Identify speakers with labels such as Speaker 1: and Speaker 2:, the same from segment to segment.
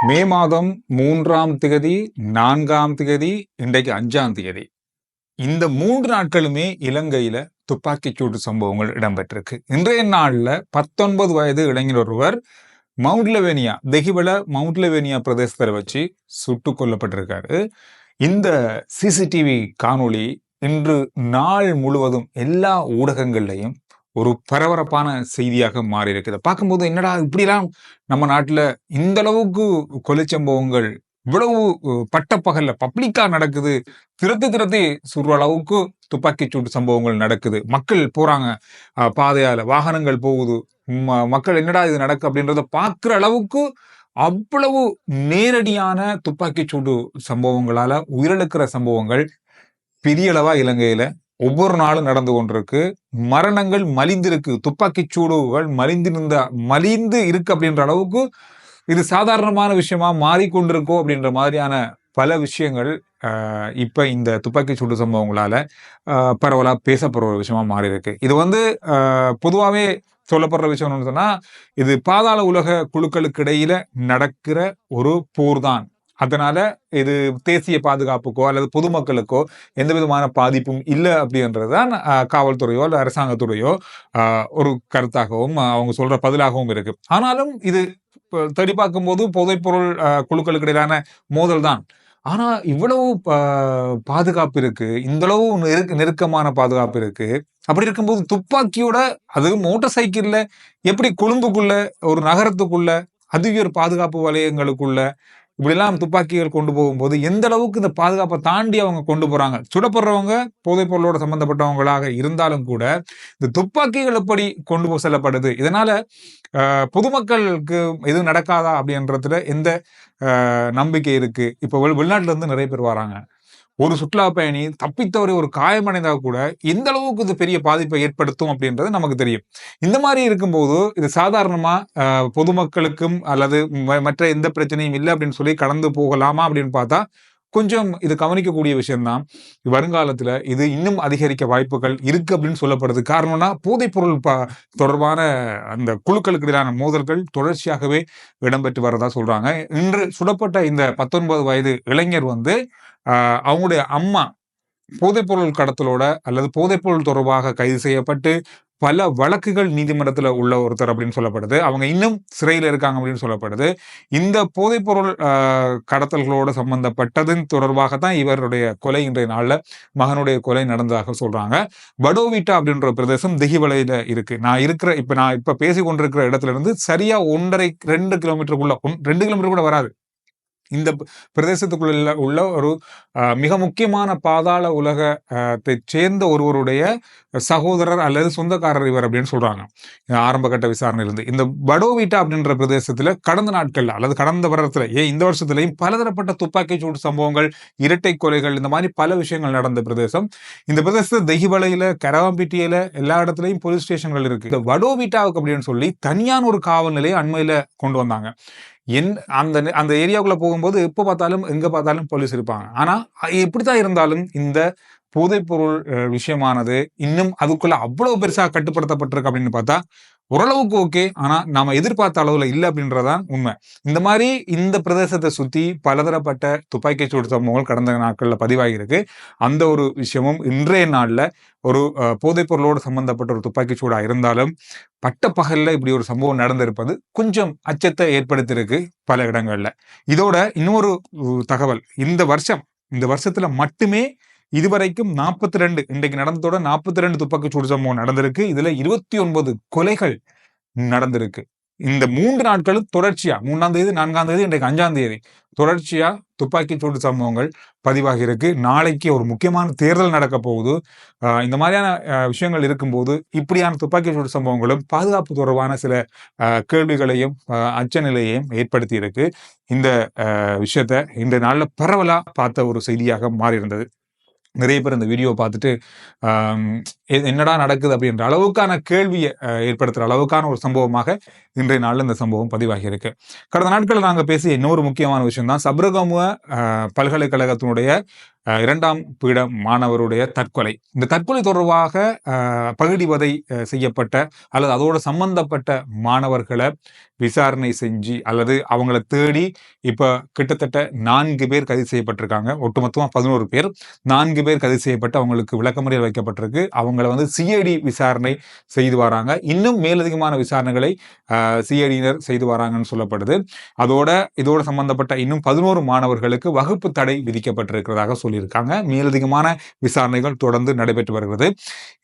Speaker 1: மே மாதம் 3ஆம் திகதி 4ஆம் திகதி இன்றைக்கு 5ஆம் திகதி இந்த 3 நாட்களுமே இலங்கையில துப்பாக்கிச்சூடு சம்பவங்கள் இடம்பெற்றிருக்கு. இன்றைய நாள்ல 19 வயது இளைஞர் ஒருவர் மவுண்ட்லவேனியா தெஹிவல மவுண்ட்லவேனியா பிரதேசத்தில் வச்சு சுட்டுக் கொல்லப்பட்டிருக்காரு. இந்த சிசிடிவி காணொளி இன்று நாள் முழுவதும் எல்லா ஊடகங்கள்லையும் ஒரு பரபரப்பான செய்தியாக மாறி இருக்குது. பார்க்கும்போது என்னடா இப்படிலாம் நம்ம நாட்டுல இந்த அளவுக்கு கொலை சம்பவங்கள் இவ்வளவு பட்டப்பகல்ல பப்ளிக்கா நடக்குது, திரத்தி சுடுற அளவுக்கு துப்பாக்கி சூட்டு சம்பவங்கள் நடக்குது, மக்கள் போறாங்க, பாதையால வாகனங்கள் போகுது, மக்கள் என்னடா இது நடக்கு அப்படின்றத பார்க்குற அளவுக்கு அவ்வளவு நேரடியான துப்பாக்கி சூடு சம்பவங்களால உயிரிழக்கிற சம்பவங்கள் பெரிய அளவா இலங்கையில ஒவ்வொரு நாளும் நடந்து கொண்டிருக்கு. மரணங்கள் மலிந்திருக்கு, துப்பாக்கி சூடுகள் மலிந்து இருக்கு அப்படின்ற அளவுக்கு இது சாதாரணமான விஷயமா மாறிக்கொண்டிருக்கோ அப்படின்ற மாதிரியான பல விஷயங்கள் இப்ப இந்த துப்பாக்கி சூடு சம்பவங்களால பரவலா பேசப்படுற ஒரு விஷயமா மாறி இருக்கு. இது பொதுவாகவே சொல்லப்படுற விஷயம் சொன்னா, இது பாதாள உலக குழுக்களுக்கு இடையில நடக்கிற ஒரு போர் தான். அதனால இது தேசிய பாதுகாப்புக்கோ அல்லது பொதுமக்களுக்கோ எந்த விதமான பாதிப்பும் இல்லை அப்படின்றதுதான் காவல்துறையோ அல்ல அரசாங்கத்துறையோ ஒரு கருத்தாகவும் அவங்க சொல்ற பதிலாகவும் இருக்கு. ஆனாலும் இது தேடி பார்க்கும்போது போதைப்பொருள் குழுக்களுக்கு இடையிலான மோதல் தான். ஆனா இவ்வளவு பாதுகாப்பு இருக்கு, இந்த அளவு நெருக்கமான பாதுகாப்பு இருக்கு. அப்படி இருக்கும்போது துப்பாக்கியோட, அது மோட்டார் சைக்கிள்ல எப்படி கொழும்புக்குள்ள ஒரு நகரத்துக்குள்ள அதிக பாதுகாப்பு வலயங்களுக்குள்ள இப்படிலாம் துப்பாக்கிகள் கொண்டு போகும்போது எந்த அளவுக்கு இந்த பாதுகாப்பை தாண்டி அவங்க கொண்டு போறாங்க. சுடப்படுறவங்க போதைப் பொருளோட சம்பந்தப்பட்டவங்களாக இருந்தாலும் கூட இந்த துப்பாக்கிகள் எப்படி கொண்டு செல்லப்படுது, இதனால பொதுமக்களுக்கு எதுவும் நடக்காதா அப்படின்றதுல எந்த நம்பிக்கை இருக்கு. இப்போ வெளிநாட்டுல இருந்து நிறைய பேர் வராங்க. ஒரு சுற்றுலா பயணி தப்பித்தவரை ஒரு காயமடைந்தா கூட எந்த அளவுக்கு இது பெரிய பாதிப்பை ஏற்படுத்தும் அப்படின்றது நமக்கு தெரியும். இந்த மாதிரி இருக்கும்போது இது சாதாரணமா பொதுமக்களுக்கும் அல்லது மற்ற எந்த பிரச்சனையும் இல்லை அப்படின்னு சொல்லி கடந்து போகலாமா அப்படின்னு பார்த்தா கொஞ்சம் இது கவனிக்கக்கூடிய விஷயம்தான். வருங்காலத்துல இது இன்னும் அதிகரிக்க வாய்ப்புகள் இருக்கு அப்படின்னு சொல்லப்படுது. காரணம்னா போதைப் பொருள் தொடர்பான அந்த குழுக்களுக்கு இடையிலான மோதல்கள் தொடர்ச்சியாகவே இடம்பெற்று வரதா சொல்றாங்க. இன்று சுடப்பட்ட இந்த 19 வயது இளைஞர் அவங்களுடைய அம்மா போதைப்பொருள் கடத்தலோட அல்லது போதைப்பொருள் தொடர்பாக கைது செய்யப்பட்டு பல வழக்குகள் நீதிமன்றத்தில் உள்ள ஒருத்தர் அப்படின்னு சொல்லப்படுது. அவங்க இன்னும் சிறையில் இருக்காங்க அப்படின்னு சொல்லப்படுது. இந்த போதைப்பொருள் கடத்தல்களோட சம்பந்தப்பட்டதன் தொடர்பாகத்தான் இவருடைய கொலை இன்றைய நாள்ல மகனுடைய கொலை நடந்ததாக சொல்றாங்க. வடோவிட்டா அப்படின்ற பிரதேசம் தெஹிவலையில இருக்கு. நான் இப்ப பேசி கொண்டிருக்கிற இடத்துல இருந்து சரியா 1.5-2 கிலோமீட்டருக்குள்ள 2 கிலோமீட்டர் கூட வராது. இந்த பிரதேசத்துக்குள்ள உள்ள ஒரு மிக முக்கியமான பாதாள உலகத்தை சேர்ந்த ஒருவருடைய சகோதரர் அல்லது சொந்தக்காரர் இவர் அப்படின்னு சொல்றாங்க ஆரம்ப கட்ட விசாரணையிலிருந்து. இந்த வடோவிட்டா அப்படின்ற பிரதேசத்துல கடந்த நாட்கள்ல அல்லது கடந்த வருடத்துல இந்த வருஷத்துலையும் பலதரப்பட்ட துப்பாக்கி சூடு சம்பவங்கள், இரட்டை கொலைகள், இந்த மாதிரி பல விஷயங்கள் நடந்த பிரதேசம். இந்த பிரதேசத்துல தெஹிவலையில, கரவாம்பிட்டியில எல்லா இடத்துலயும் போலீஸ் ஸ்டேஷன்கள் இருக்கு. இந்த வடோவிட்டாவுக்கு அப்படின்னு சொல்லி தனியான ஒரு காவல் நிலையை அண்மையில கொண்டு வந்தாங்க. அந்த ஏரியாவுக்குள்ள போகும்போது எப்ப பார்த்தாலும் எங்க பார்த்தாலும் போலீஸ் இருப்பாங்க. ஆனா எப்படித்தான் இருந்தாலும் இந்த போதைப்பொருள் விஷயமானது இன்னும் அதுக்குள்ள அவ்வளவு பெருசா கட்டுப்படுத்தப்பட்டிருக்கு அப்படின்னு பார்த்தா ஓரளவுக்கு ஓகே. ஆனா நாம எதிர்பார்த்த அளவுல இல்லை அப்படின்றதான் உண்மை. இந்த மாதிரி இந்த பிரதேசத்தை சுத்தி பலதரப்பட்ட துப்பாக்கி சூடு சம்பவங்கள் கடந்த நாட்கள்ல பதிவாகியிருக்கு. அந்த ஒரு விஷயமும் இன்றைய நாள்ல ஒரு போதைப் பொருளோடு சம்பந்தப்பட்ட ஒரு துப்பாக்கி சூடா இருந்தாலும் பட்ட பகல்ல இப்படி ஒரு சம்பவம் நடந்திருப்பது கொஞ்சம் அச்சத்தை ஏற்படுத்தியிருக்கு பல இடங்கள்ல. இதோட இன்னொரு தகவல், இந்த வருஷத்துல மட்டுமே இதுவரைக்கும் 42 இன்றைக்கு நடந்ததோட 42 துப்பாக்கி சூடு சம்பவம் நடந்திருக்கு. இதுல 29 கொலைகள் நடந்திருக்கு. இந்த 3 நாட்களும் தொடர்ச்சியா 3ஆம் தேதி, 4ஆம் தேதி, இன்றைக்கு 5ஆம் தேதி தொடர்ச்சியா துப்பாக்கி சூடு சம்பவங்கள் பதிவாகி இருக்கு. நாளைக்கு ஒரு முக்கியமான தேர்தல் நடக்க போகுது. இந்த மாதிரியான விஷயங்கள் இருக்கும்போது இப்படியான துப்பாக்கி சூடு சம்பவங்களும் பாதுகாப்பு தொடர்பான சில கேள்விகளையும் அச்ச நிலையையும் ஏற்படுத்தி இருக்கு. இந்த விஷயத்த இந்த நாள்ல பரவலா பார்த்த ஒரு செய்தியாக மாறி இருந்தது. நிறைய பேர் இந்த வீடியோ பார்த்துட்டு என்னடா நடக்குது அப்படின்ற அளவுக்கான கேள்வியை ஏற்படுத்துற அளவுக்கான ஒரு சம்பவமாக இன்றைய நாளில் இந்த சம்பவம் பதிவாகி இருக்கு. கடந்த நாட்களில் நாங்கள் பேசிய இன்னொரு முக்கியமான விஷயம் தான் சப்ரகமுவ பல்கலைக்கழகத்தினுடைய 2ஆம் பீட மாணவருடைய தற்கொலை. இந்த தற்கொலை தொடர்பாக பகுதிவதை செய்யப்பட்ட அல்லது அதோடு சம்பந்தப்பட்ட மாணவர்களை விசாரணை செஞ்சு அல்லது அவங்கள தேடி இப்ப கிட்டத்தட்ட 4 பேர் கைது செய்யப்பட்டிருக்காங்க. ஒட்டுமொத்தமா 11 பேர். 4 பேர் கைது செய்யப்பட்டு அவங்களுக்கு விளக்கமறியல் வைக்கப்பட்டிருக்கு. அவங்கள வந்து சிஐடி விசாரணை செய்து வராங்க. இன்னும் மேலதிகமான விசாரணைகளை சிஐடியினர் செய்து வராங்கன்னு சொல்லப்படுது. இதோட சம்பந்தப்பட்ட இன்னும் 11 மாணவர்களுக்கு வகுப்பு தடை விதிக்கப்பட்டிருக்கிறதாக சொல்லியிருக்காங்க. மேலதிகமான விசாரணைகள் தொடர்ந்து நடைபெற்று வருகிறது.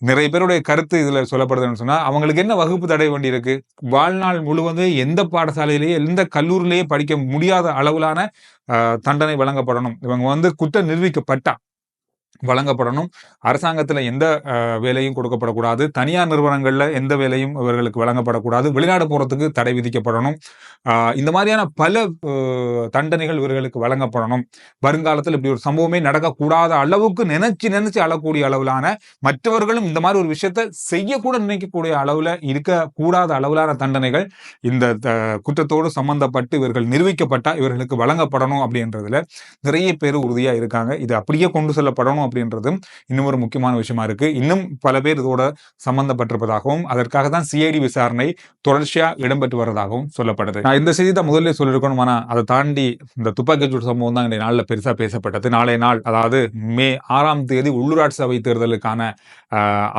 Speaker 1: நிறைய பேருடைய கருத்து இதுல சொல்லப்படுதுன்னு சொன்னா அவங்களுக்கு என்ன வகுப்பு தடை வேண்டி இருக்கு? வாழ்நாள் முழுவதும் எந்த பாடசாலையிலேயே எந்த கல்லூரிலேயே படிக்க முடியாத அளவிலான தண்டனை வழங்கப்படணும். இவங்க வந்து குற்றம் நிரூபிக்கப்பட்டா வழங்கப்படணும். அரசாங்கத்துல எந்த வேலையும் கொடுக்கப்படக்கூடாது. தனியார் நிறுவனங்கள்ல எந்த வேலையும் இவர்களுக்கு வழங்கப்படக்கூடாது. வெளிநாடு போறதுக்கு தடை விதிக்கப்படணும். இந்த மாதிரியான பல தண்டனைகள் இவர்களுக்கு வழங்கப்படணும். வருங்காலத்தில் இப்படி ஒரு சம்பவமே நடக்கக்கூடாத அளவுக்கு நினைச்சு அழக்கூடிய அளவிலான மற்றவர்களும் இந்த மாதிரி ஒரு விஷயத்த செய்யக்கூட நினைக்கக்கூடிய அளவுல இருக்கக்கூடாத அளவிலான தண்டனைகள் இந்த குற்றத்தோடு சம்பந்தப்பட்டு இவர்கள் நிரூபிக்கப்பட்டா இவர்களுக்கு வழங்கப்படணும் அப்படின்றதுல நிறைய பேர் உறுதியா இருக்காங்க. இது அப்படியே கொண்டு செல்லப்படணும் அப்படின்றதும் இன்னும் ஒரு முக்கியமான விஷயமா இருக்கு. இன்னும் பல பேர் இதோட சம்பந்தப்பட்டிருப்பதாகவும் அதற்காக தான் சிஐடி விசாரணை தொடர்ச்சியா இடம்பெற்று வருவதாகவும் சொல்லப்படுது. நான் இந்த செய்தி தான் முதல்ல சொல்லியிருக்கணும். ஆனா அதை தாண்டி இந்த துப்பாக்கிச்சூடு சம்பவம் தான் இன்றைய நாளில் பெருசா பேசப்பட்டது. நாளைய நாள் அதாவது மே 6ஆம் தேதி உள்ளூராட்சி சபை தேர்தலுக்கான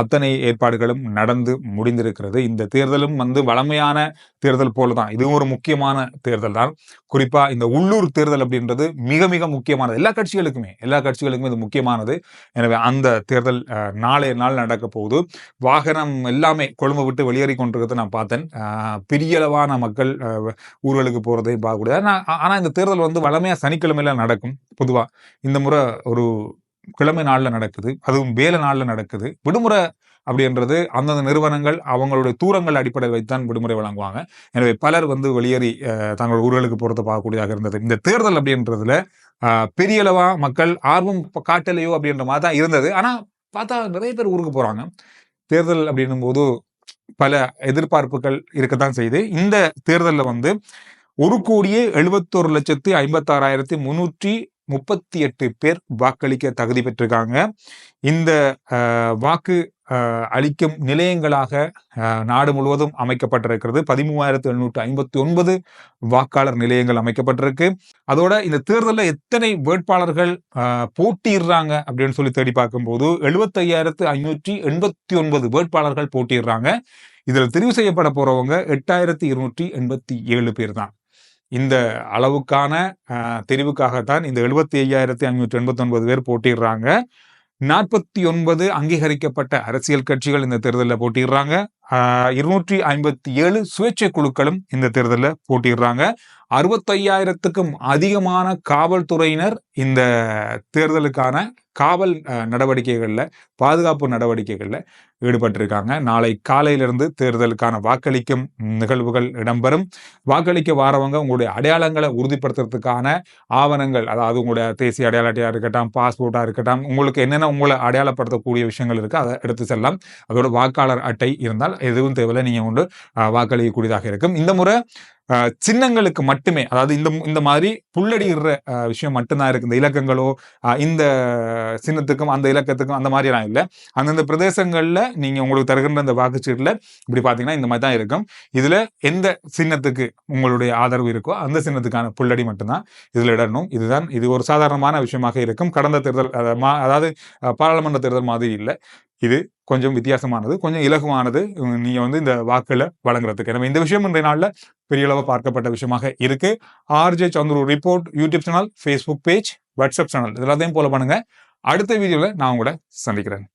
Speaker 1: அத்தனை ஏற்பாடுகளும் நடந்து முடிந்திருக்கிறது. இந்த தேர்தலும் வந்து வளமையான தேர்தல் போலதான். இதுவும் ஒரு முக்கியமான தேர்தல் தான். குறிப்பா இந்த உள்ளூர் தேர்தல் அப்படின்றது மிக மிக முக்கியமானது. எல்லா கட்சிகளுக்குமே இது முக்கியமானது. எனவே அந்த தேர்தல் நாளைய நாள் நடக்க போகுது. வாகனம் எல்லாமே கொழும்பு விட்டு வெளியேறி கொண்டிருக்கிறது நான் பார்த்தேன். பெரிய அளவான மக்கள் ஊர்களுக்கு போறதை பார்க்கக்கூடிய. ஆனா இந்த தேர்தல் வந்து வளமையா சனிக்கிழமையில நடக்கும். பொதுவா இந்த முறை ஒரு கிழமை நாள்ல நடக்குது. அதுவும் வேலை நாள்ல நடக்குது. விடுமுறை அப்படின்றது அந்தந்த நிறுவனங்கள் அவங்களுடைய தூரங்கள் அடிப்படையில் வைத்தான் விடுமுறை வழங்குவாங்க. எனவே பலர் வந்து வெளியேறி தங்கள் ஊர்களுக்கு போறதை பார்க்கக்கூடியதாக இருந்தது. இந்த தேர்தல் அப்படின்றதுல பெரிய அளவா மக்கள் ஆர்வம் காட்டலையோ அப்படின்ற மாதிரி தான் இருந்தது. ஆனா பார்த்தா நிறைய பேர் ஊருக்கு போறாங்க. தேர்தல் அப்படின்னும் போது பல எதிர்பார்ப்புகள் இருக்கத்தான் செய்து. இந்த தேர்தலில் வந்து 1,71,56,338 பேர் வாக்களிக்க தகுதி பெற்றிருக்காங்க. இந்த வாக்கு அளிக்கும் நிலையங்களாக நாடு முழுவதும் அமைக்கப்பட்டிருக்கிறது. 13,759 வாக்காளர் நிலையங்கள் அமைக்கப்பட்டிருக்கு. அதோட இந்த தேர்தலில் எத்தனை வேட்பாளர்கள் போட்டியிடுறாங்க அப்படின்னு சொல்லி தேடி பார்க்கும்போது 75,589 வேட்பாளர்கள் போட்டியிடுறாங்க. இதுல தெரிவு செய்யப்பட போறவங்க 8,287 பேர் தான். இந்த அளவுக்கான தெரிவுக்காகத்தான் இந்த 75,589 பேர் போட்டிடுறாங்க. 49 அங்கீகரிக்கப்பட்ட அரசியல் கட்சிகள் இந்த தேர்தலில் போட்டிடுறாங்க. 257 சுயேட்சை குழுக்களும் இந்த தேர்தலில் போட்டிடுறாங்க. 65,000க்கும் அதிகமான காவல்துறையினர் இந்த தேர்தலுக்கான காவல் நடவடிக்கைகள்ல பாதுகாப்பு நடவடிக்கைகள்ல ஈடுபட்டிருக்காங்க. நாளை காலையிலிருந்து தேர்தலுக்கான வாக்களிக்கும் நிகழ்வுகள் இடம்பெறும். வாக்களிக்க வாரவங்க உங்களுடைய அடையாளங்களை உறுதிப்படுத்துறதுக்கான ஆவணங்கள், அதாவது உங்களுடைய தேசிய அடையாள அட்டையா இருக்கட்டும், பாஸ்போர்ட்டா இருக்கட்டும், உங்களுக்கு என்னென்ன உங்களை அடையாளப்படுத்தக்கூடிய விஷயங்கள் இருக்கு அதை எடுத்து செல்லலாம். அதோட வாக்காளர் அட்டை இருந்தால் எதுவும் தேவையில்லை, நீங்க கொண்டு வாக்களிக்கக்கூடியதாக இருக்கும். இந்த முறை சின்னங்களுக்கு மட்டுமே, அதாவது இந்த மாதிரி புள்ளடிடுற விஷயம் மட்டும்தான் இருக்கு. இந்த இலக்கங்களோ இந்த சின்னத்துக்கும் அந்த இலக்கத்துக்கும் அந்த மாதிரி எல்லாம் இல்லை. அந்தந்த பிரதேசங்கள்ல நீங்க உங்களுக்கு தருகின்ற அந்த வாக்குச்சீட்டுல இப்படி பாத்தீங்கன்னா இந்த மாதிரி தான் இருக்கும். இதுல எந்த சின்னத்துக்கு உங்களுடைய ஆதரவு இருக்கோ அந்த சின்னத்துக்கான புள்ளடி மட்டும்தான் இதுல இடணும். இது ஒரு சாதாரணமான விஷயமாக இருக்கும். கடந்த தேர்தல் அதாவது பாராளுமன்ற தேர்தல் மாதிரி இல்லை. இது கொஞ்சம் வித்தியாசமானது, கொஞ்சம் இலகுவானது நீங்க வந்து இந்த வாக்குல வழங்குறதுக்கு. எனவே இந்த விஷயம் இன்றைய நாள்ல பெரிய அளவு பார்க்கப்பட்ட விஷயமாக இருக்கு. RJ Chandru report YouTube channel, Facebook page, WhatsApp channel எல்லாத்தையும் ஃபாலோ பண்ணுங்க. அடுத்த வீடியோல நான் உங்களை சந்திக்கிறேன்.